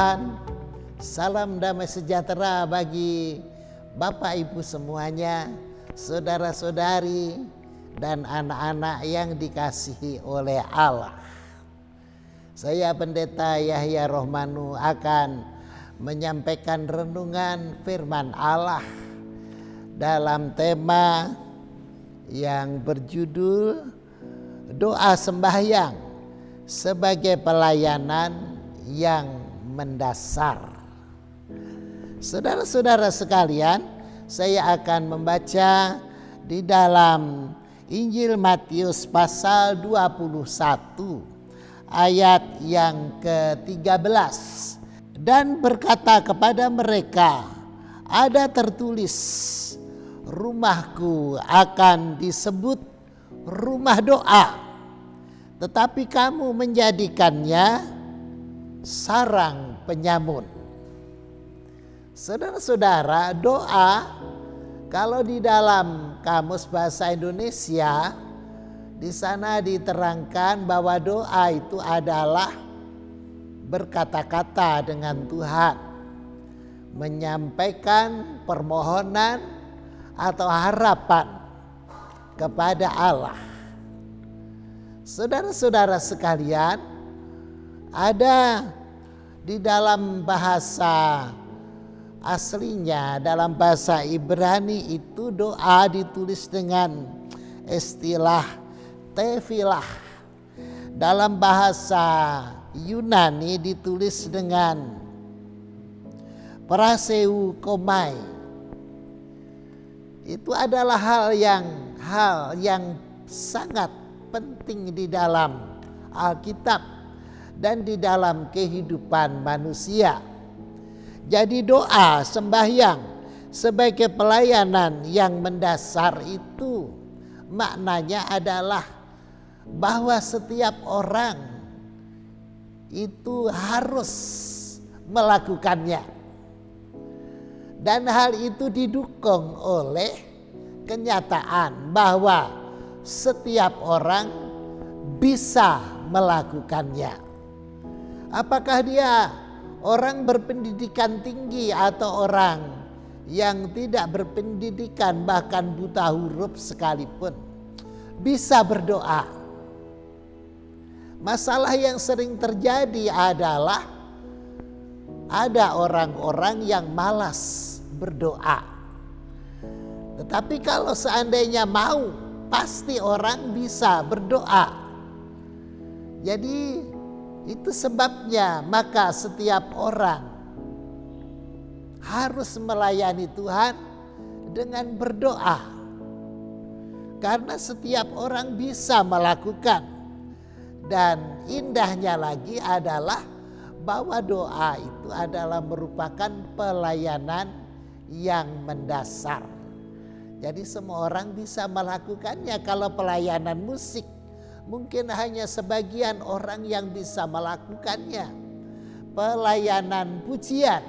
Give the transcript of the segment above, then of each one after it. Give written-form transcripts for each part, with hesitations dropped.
Tuhan, salam damai sejahtera bagi Bapak Ibu semuanya, saudara-saudari, dan anak-anak yang dikasihi oleh Allah. Saya Pendeta Yahya Rohmanu akan menyampaikan renungan firman Allah dalam tema yang berjudul doa sembahyang sebagai pelayanan yang mendasar. Saudara-saudara sekalian, saya akan membaca di dalam Injil Matius pasal 21 ayat yang ke-13, dan berkata kepada mereka, ada tertulis, rumahku akan disebut rumah doa, tetapi kamu menjadikannya sarang penyamun. Saudara-saudara, doa kalau di dalam Kamus Bahasa Indonesia, di sana diterangkan bahwa doa itu adalah berkata-kata dengan Tuhan, menyampaikan permohonan atau harapan kepada Allah. Saudara-saudara sekalian, ada di dalam bahasa aslinya, dalam bahasa Ibrani itu doa ditulis dengan istilah tefilah. Dalam bahasa Yunani ditulis dengan praseukomai. Itu adalah hal yang sangat penting di dalam Alkitab dan di dalam kehidupan manusia. Jadi doa sembahyang sebagai pelayanan yang mendasar itu maknanya adalah bahwa setiap orang itu harus melakukannya. Dan hal itu didukung oleh kenyataan bahwa setiap orang bisa melakukannya. Apakah dia orang berpendidikan tinggi atau orang yang tidak berpendidikan, bahkan buta huruf sekalipun, bisa berdoa. Masalah yang sering terjadi adalah ada orang-orang yang malas berdoa. Tetapi kalau seandainya mau, pasti orang bisa berdoa. Jadi itu sebabnya maka setiap orang harus melayani Tuhan dengan berdoa. Karena setiap orang bisa melakukan. Dan indahnya lagi adalah bahwa doa itu adalah merupakan pelayanan yang mendasar. Jadi semua orang bisa melakukannya. Kalau pelayanan musik, mungkin hanya sebagian orang yang bisa melakukannya. Pelayanan pujian,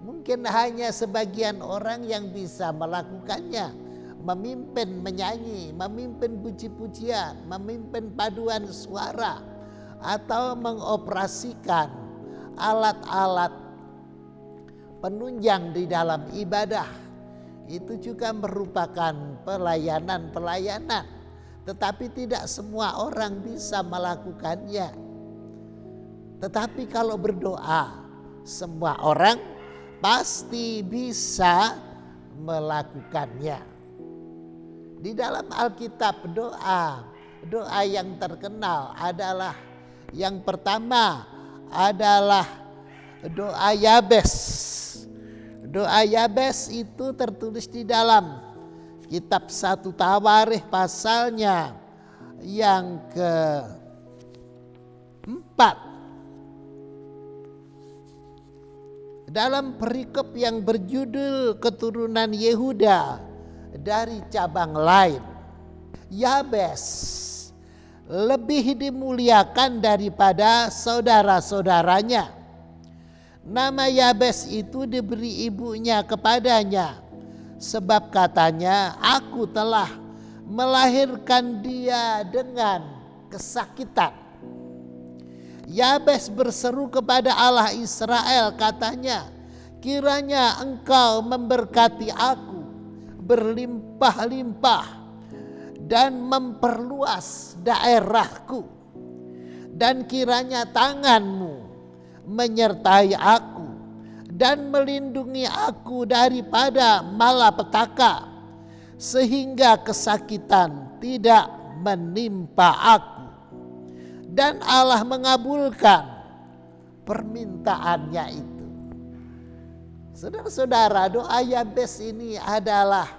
mungkin hanya sebagian orang yang bisa melakukannya. Memimpin menyanyi, memimpin puji-pujian, memimpin paduan suara, atau mengoperasikan alat-alat penunjang di dalam ibadah. Itu juga merupakan pelayanan-pelayanan. Tetapi tidak semua orang bisa melakukannya. Tetapi kalau berdoa, semua orang pasti bisa melakukannya. Di dalam Alkitab doa yang terkenal adalah yang pertama adalah doa Yabes. Doa Yabes itu tertulis di dalam kitab 1 Tawarikh pasalnya yang ke-4. Dalam perikop yang berjudul keturunan Yehuda dari cabang lain, Yabes lebih dimuliakan daripada saudara-saudaranya. Nama Yabes itu diberi ibunya kepadanya, sebab katanya, aku telah melahirkan dia dengan kesakitan. Yabes berseru kepada Allah Israel, katanya, kiranya engkau memberkati aku berlimpah-limpah dan memperluas daerahku, dan kiranya tanganmu menyertai aku dan melindungi aku daripada malapetaka, sehingga kesakitan tidak menimpa aku. Dan Allah mengabulkan permintaannya itu. Saudara-saudara, doa Yabes ini adalah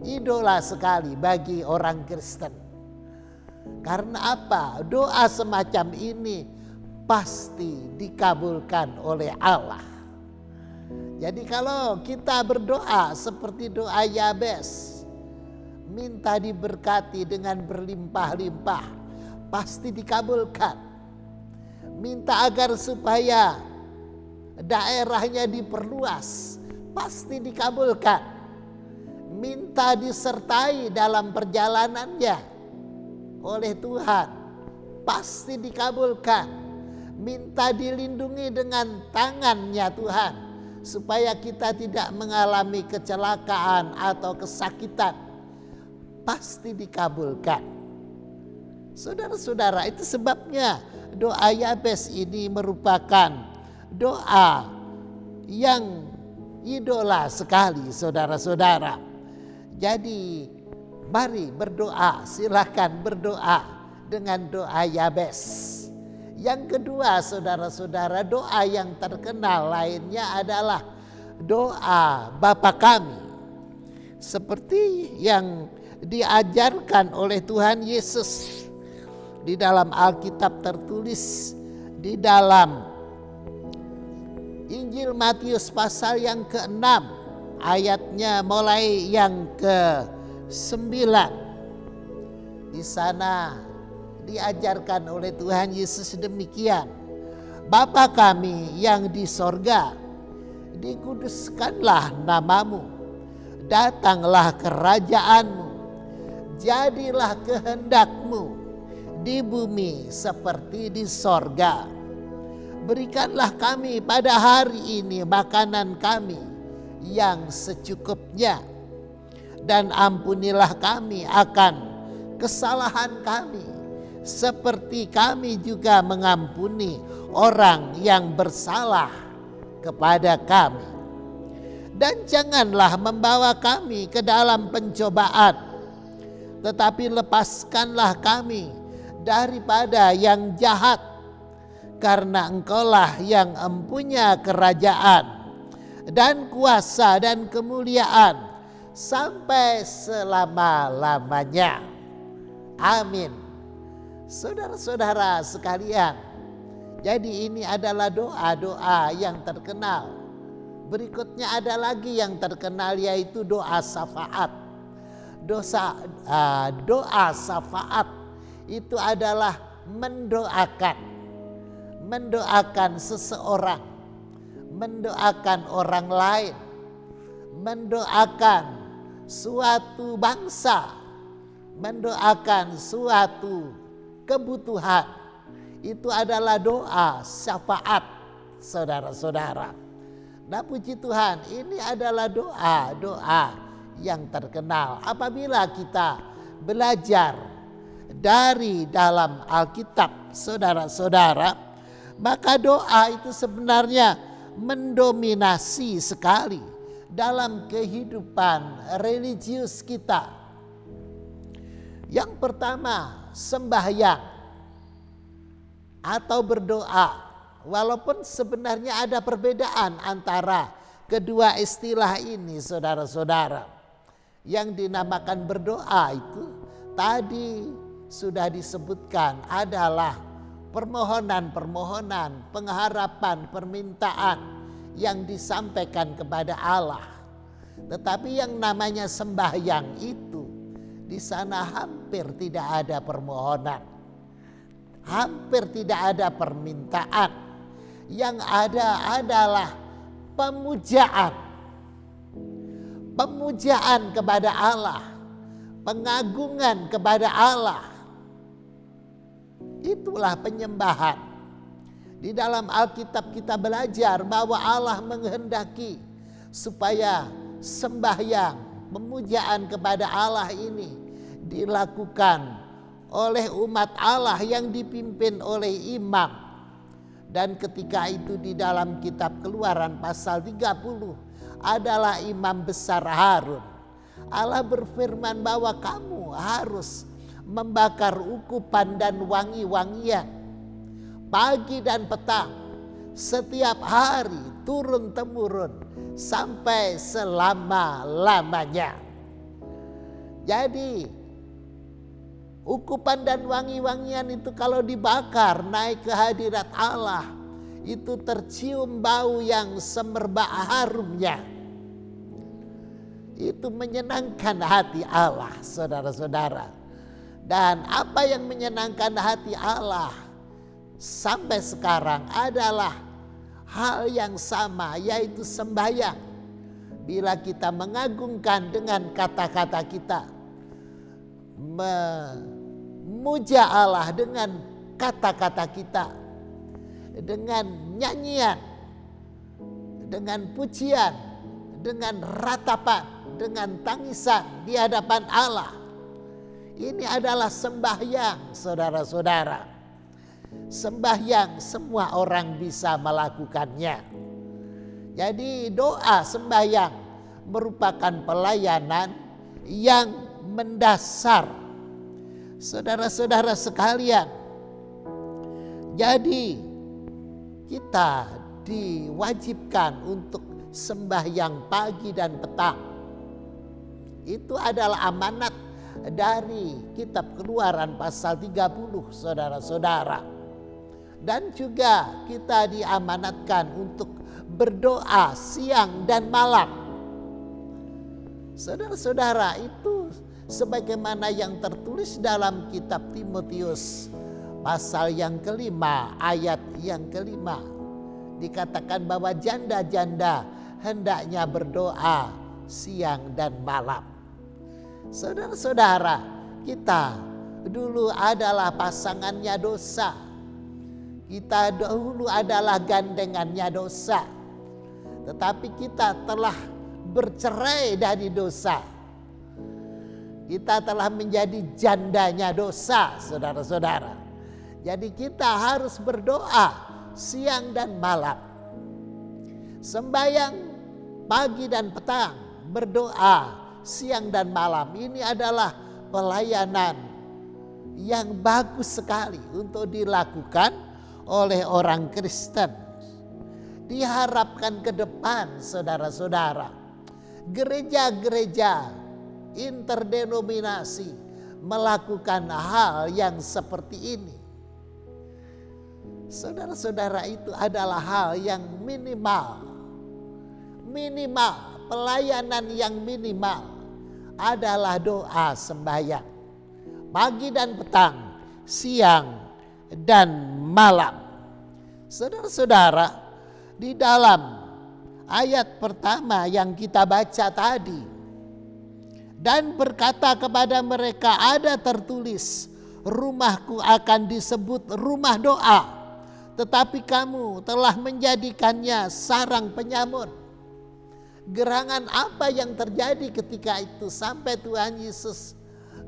idola sekali bagi orang Kristen. Karena apa? Doa semacam ini pasti dikabulkan oleh Allah. Jadi kalau kita berdoa seperti doa Yabes, minta diberkati dengan berlimpah-limpah, pasti dikabulkan. Minta agar supaya daerahnya diperluas, pasti dikabulkan. Minta disertai dalam perjalanannya oleh Tuhan, pasti dikabulkan. Minta dilindungi dengan tangannya Tuhan, supaya kita tidak mengalami kecelakaan atau kesakitan, pasti dikabulkan. Saudara-saudara, itu sebabnya doa Yabes ini merupakan doa yang idola sekali, saudara-saudara. Jadi mari berdoa, silakan berdoa dengan doa Yabes. Yang kedua, saudara-saudara, doa yang terkenal lainnya adalah doa Bapa Kami, seperti yang diajarkan oleh Tuhan Yesus. Di dalam Alkitab tertulis di dalam Injil Matius pasal yang ke-6, ayatnya mulai yang ke-9. Di sana diajarkan oleh Tuhan Yesus demikian. Bapa kami yang di sorga, dikuduskanlah namamu, datanglah kerajaanmu, jadilah kehendakmu di bumi seperti di sorga. Berikanlah kami pada hari ini makanan kami yang secukupnya, dan ampunilah kami akan kesalahan kami, seperti kami juga mengampuni orang yang bersalah kepada kami. Dan janganlah membawa kami ke dalam pencobaan, tetapi lepaskanlah kami daripada yang jahat, karena Engkaulah yang empunya kerajaan dan kuasa dan kemuliaan sampai selama-lamanya. Amin. Saudara-saudara sekalian, jadi ini adalah doa-doa yang terkenal. Berikutnya ada lagi yang terkenal, yaitu doa syafaat. Doa syafaat itu adalah mendoakan seseorang, mendoakan orang lain, mendoakan suatu bangsa, mendoakan suatu kebutuhan. Itu adalah doa syafaat, saudara-saudara. Nah, puji Tuhan, ini adalah doa-doa yang terkenal. Apabila kita belajar dari dalam Alkitab, saudara-saudara, maka doa itu sebenarnya mendominasi sekali dalam kehidupan religius kita. Yang pertama, sembahyang atau berdoa. Walaupun sebenarnya ada perbedaan antara kedua istilah ini, saudara-saudara. Yang dinamakan berdoa itu tadi sudah disebutkan adalah permohonan-permohonan, pengharapan, permintaan yang disampaikan kepada Allah. Tetapi yang namanya sembahyang itu, di sana hampir tidak ada permohonan, hampir tidak ada permintaan. Yang ada adalah pemujaan. Pemujaan kepada Allah, pengagungan kepada Allah. Itulah penyembahan. Di dalam Alkitab kita belajar bahwa Allah menghendaki supaya sembahyang, pemujaan kepada Allah ini dilakukan oleh umat Allah yang dipimpin oleh imam. Dan ketika itu di dalam kitab Keluaran pasal 30 adalah imam besar Harun. Allah berfirman bahwa kamu harus membakar ukupan dan wangi-wangian pagi dan petang setiap hari turun-temurun sampai selama-lamanya. Jadi ukupan dan wangi-wangian itu kalau dibakar naik ke hadirat Allah, itu tercium bau yang semerbak harumnya. Itu menyenangkan hati Allah, saudara-saudara. Dan apa yang menyenangkan hati Allah sampai sekarang adalah hal yang sama, yaitu sembahyang. Bila kita mengagungkan dengan kata-kata kita, memuja Allah dengan kata-kata kita, dengan nyanyian, dengan pujian, dengan ratapan, dengan tangisan di hadapan Allah. Ini adalah sembahyang, saudara-saudara. Sembahyang semua orang bisa melakukannya. Jadi doa sembahyang merupakan pelayanan yang mendasar, saudara-saudara sekalian. Jadi kita diwajibkan untuk sembahyang pagi dan petang. Itu adalah amanat dari kitab Keluaran pasal 30, saudara-saudara. Dan juga kita diamanatkan untuk berdoa siang dan malam. Saudara-saudara, itu sebagaimana yang tertulis dalam kitab Timotius pasal yang kelima ayat yang kelima. Dikatakan bahwa janda-janda hendaknya berdoa siang dan malam. Saudara-saudara, kita dulu adalah pasangannya dosa. Kita dahulu adalah gandengannya dosa. Tetapi kita telah bercerai dari dosa. Kita telah menjadi jandanya dosa, saudara-saudara. Jadi kita harus berdoa siang dan malam. Sembahyang pagi dan petang, berdoa siang dan malam. Ini adalah pelayanan yang bagus sekali untuk dilakukan oleh orang Kristen. Diharapkan ke depan, saudara-saudara, gereja-gereja interdenominasi melakukan hal yang seperti ini. Saudara-saudara, itu adalah hal yang minimal. Pelayanan yang minimal adalah doa sembahyang pagi dan petang, siang dan malam. Saudara-saudara, di dalam ayat pertama yang kita baca tadi, dan berkata kepada mereka, ada tertulis, rumahku akan disebut rumah doa, tetapi kamu telah menjadikannya sarang penyamun. Gerangan apa yang terjadi ketika itu sampai Tuhan Yesus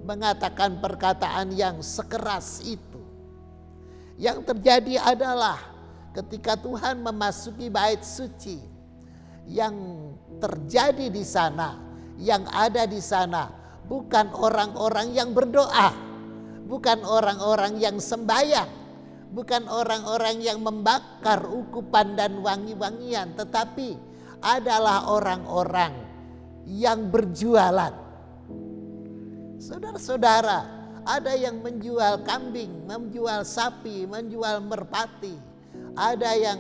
mengatakan perkataan yang sekeras itu? Yang terjadi adalah ketika Tuhan memasuki bait suci, yang terjadi di sana, yang ada di sana bukan orang-orang yang berdoa, bukan orang-orang yang sembahyang, bukan orang-orang yang membakar ukupan dan wangi-wangian, tetapi adalah orang-orang yang berjualan. Saudara-saudara, ada yang menjual kambing, menjual sapi, menjual merpati. Ada yang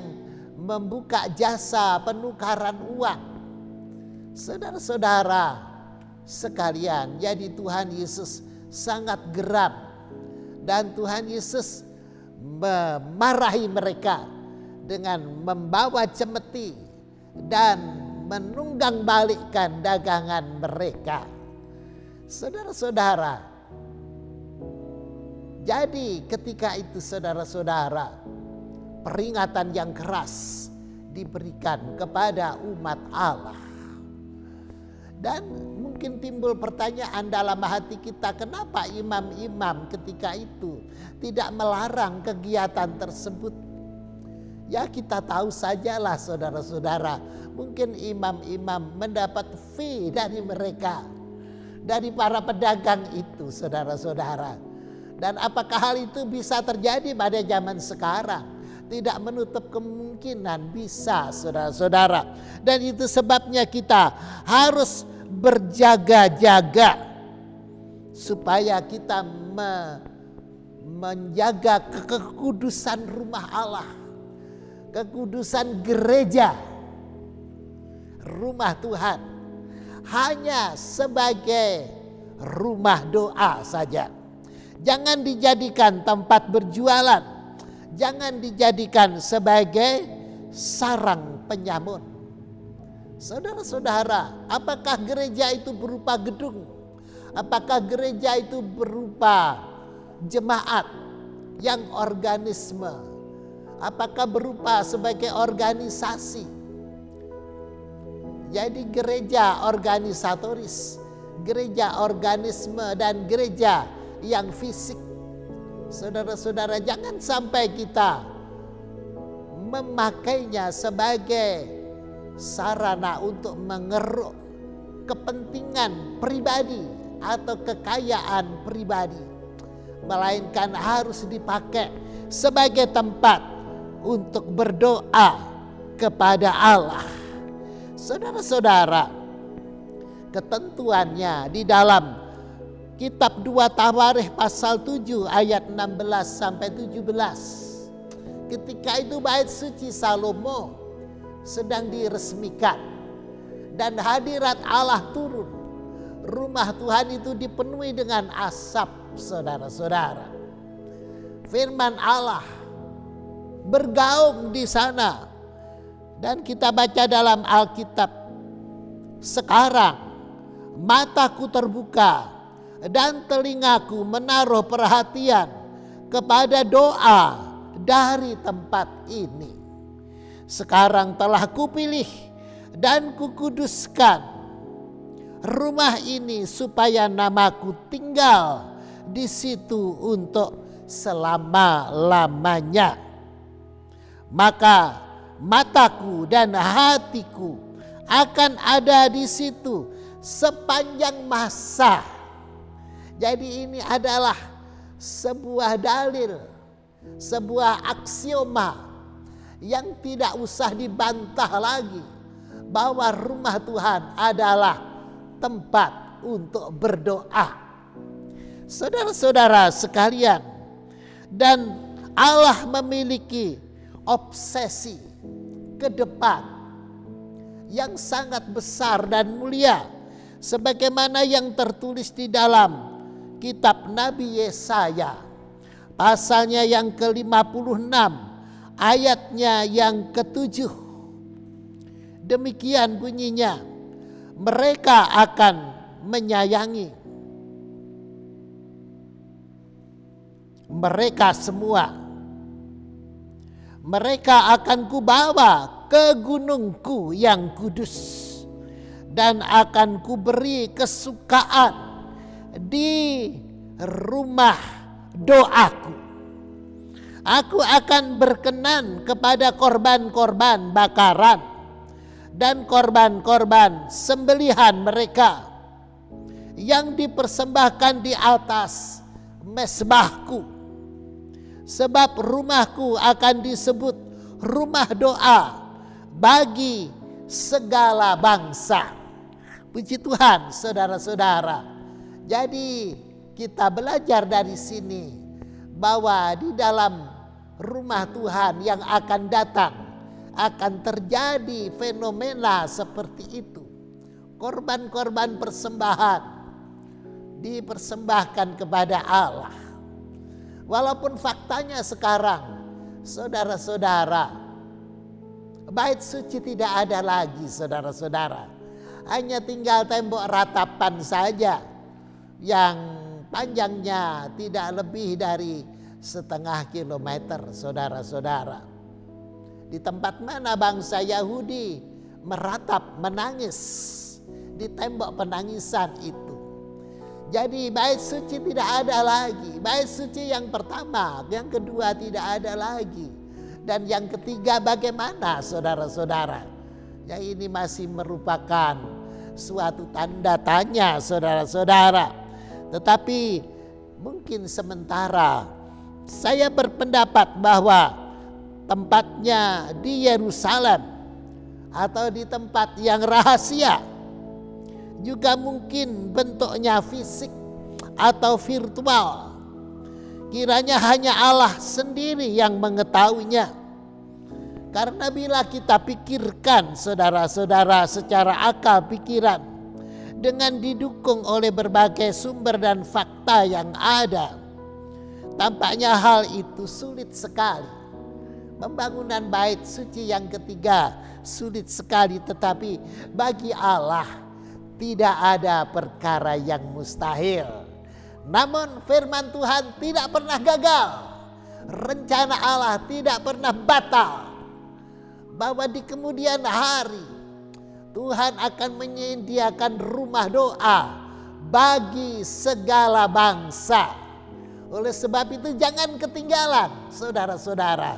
membuka jasa penukaran uang. Saudara-saudara sekalian, jadi Tuhan Yesus sangat geram. Dan Tuhan Yesus memarahi mereka dengan membawa cemeti dan menunggang balikkan dagangan mereka. Saudara-saudara, Jadi ketika itu saudara-saudara, peringatan yang keras diberikan kepada umat Allah. Dan mungkin timbul pertanyaan dalam hati kita, kenapa imam-imam ketika itu tidak melarang kegiatan tersebut? Ya kita tahu sajalah saudara-saudara, mungkin imam-imam mendapat fee dari mereka, dari para pedagang itu saudara-saudara. Dan apakah hal itu bisa terjadi pada zaman sekarang? Tidak menutup kemungkinan bisa saudara-saudara. Dan itu sebabnya kita harus berjaga-jaga supaya kita menjaga kekudusan rumah Allah, kekudusan gereja, rumah Tuhan, hanya sebagai rumah doa saja. Jangan dijadikan tempat berjualan, jangan dijadikan sebagai sarang penyamun. Saudara-saudara, apakah gereja itu berupa gedung? Apakah gereja itu berupa jemaat yang organisme? Apakah berupa sebagai organisasi? Jadi gereja organisatoris, gereja organisme, dan gereja yang fisik. Saudara-saudara, jangan sampai kita memakainya sebagai sarana untuk mengeruk kepentingan pribadi atau kekayaan pribadi, melainkan harus dipakai sebagai tempat untuk berdoa kepada Allah. Saudara-saudara, ketentuannya di dalam kitab 2 Tawarikh pasal 7 ayat 16 sampai 17. Ketika itu bait suci Salomo sedang diresmikan dan hadirat Allah turun. Rumah Tuhan itu dipenuhi dengan asap, saudara-saudara. Firman Allah bergaung di sana. Dan kita baca dalam Alkitab, sekarang mataku terbuka dan telingaku menaruh perhatian kepada doa dari tempat ini. Sekarang telah kupilih dan kukuduskan rumah ini supaya namaku tinggal di situ untuk selama-lamanya. Maka mataku dan hatiku akan ada di situ sepanjang masa. Jadi ini adalah sebuah dalil, sebuah aksioma yang tidak usah dibantah lagi, bahwa rumah Tuhan adalah tempat untuk berdoa. Saudara-saudara sekalian, dan Allah memiliki obsesi ke depan yang sangat besar dan mulia, sebagaimana yang tertulis di dalam kitab Nabi Yesaya pasalnya yang ke-56 ayatnya yang ke-7. Demikian bunyinya, mereka akan menyayangi mereka semua. Mereka akan kubawa ke gunungku yang kudus dan akan kuberi kesukaan di rumah doaku. Aku akan berkenan kepada korban-korban bakaran dan korban-korban sembelihan mereka yang dipersembahkan di atas mezbahku. Sebab rumahku akan disebut rumah doa bagi segala bangsa. Puji Tuhan, saudara-saudara. Jadi kita belajar dari sini bahwa di dalam rumah Tuhan yang akan datang akan terjadi fenomena seperti itu. Korban-korban persembahan dipersembahkan kepada Allah. Walaupun faktanya sekarang, saudara-saudara, bait suci tidak ada lagi, saudara-saudara. Hanya tinggal tembok ratapan saja yang panjangnya tidak lebih dari setengah kilometer, saudara-saudara. Di tempat mana bangsa Yahudi meratap, menangis di tembok penangisan itu. Jadi bait suci tidak ada lagi. Bait suci yang pertama, yang kedua tidak ada lagi. Dan yang ketiga bagaimana, saudara-saudara? Yang ini masih merupakan suatu tanda tanya, saudara-saudara. Tetapi mungkin sementara saya berpendapat bahwa tempatnya di Yerusalem atau di tempat yang rahasia, juga mungkin bentuknya fisik atau virtual. Kiranya hanya Allah sendiri yang mengetahuinya. Karena bila kita pikirkan, saudara-saudara, secara akal pikiran, dengan didukung oleh berbagai sumber dan fakta yang ada, tampaknya hal itu sulit sekali. Pembangunan bait suci yang ketiga sulit sekali, tetapi bagi Allah tidak ada perkara yang mustahil. Namun firman Tuhan tidak pernah gagal. Rencana Allah tidak pernah batal. Bahwa di kemudian hari Tuhan akan menyediakan rumah doa bagi segala bangsa. Oleh sebab itu jangan ketinggalan, saudara-saudara.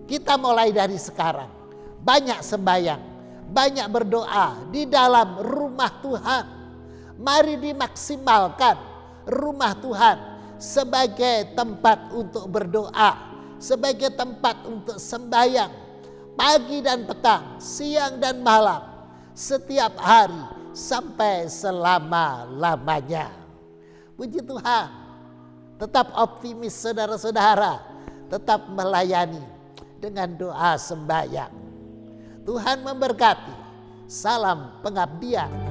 Kita mulai dari sekarang. Banyak sembahyang, banyak berdoa di dalam rumah Tuhan. Mari dimaksimalkan rumah Tuhan sebagai tempat untuk berdoa, sebagai tempat untuk sembahyang pagi dan petang, siang dan malam, setiap hari sampai selama-lamanya. Puji Tuhan. Tetap optimis, saudara-saudara, tetap melayani dengan doa sembahyang. Tuhan memberkati. Salam pengabdian.